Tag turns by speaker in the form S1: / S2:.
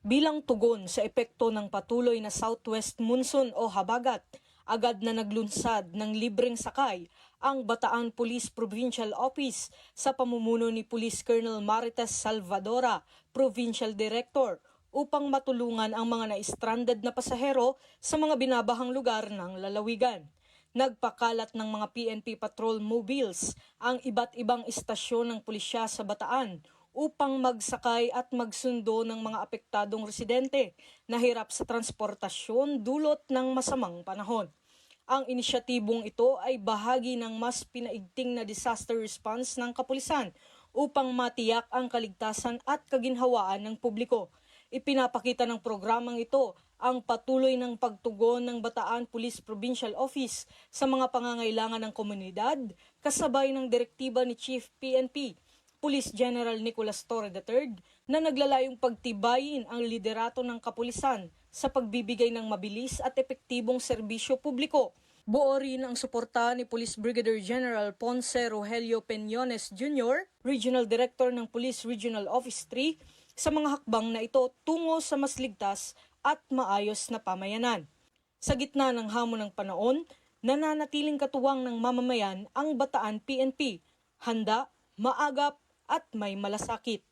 S1: Bilang tugon sa epekto ng patuloy na southwest monsoon o habagat, agad na naglunsad ng libreng sakay ang Bataan Police Provincial Office sa pamumuno ni Police Colonel Marites Salvadora, Provincial Director, upang matulungan ang mga na-stranded na pasahero sa mga binabahang lugar ng lalawigan. Nagpakalat ng mga PNP patrol mobiles ang iba't ibang istasyon ng pulisya sa Bataan upang magsakay at magsundo ng mga apektadong residente na hirap sa transportasyon dulot ng masamang panahon. Ang inisyatibong ito ay bahagi ng mas pinaigting na disaster response ng kapulisan upang matiyak ang kaligtasan at kaginhawaan ng publiko. Ipinapakita ng programang ito ang patuloy ng pagtugon ng Bataan Police Provincial Office sa mga pangangailangan ng komunidad kasabay ng direktiba ni Chief PNP Police General Nicolas Torre III na naglalayong pagtibayin ang liderato ng kapulisan sa pagbibigay ng mabilis at epektibong serbisyo publiko. Buo rin ang suporta ni Police Brigadier General Ponce Rogelio Peñones Jr., Regional Director ng Police Regional Office 3, sa mga hakbang na ito tungo sa mas ligtas at maayos na pamayanan. Sa gitna ng hamon ng panahon, nananatiling katuwang ng mamamayan ang Bataan PNP, handa, maagap at may malasakit.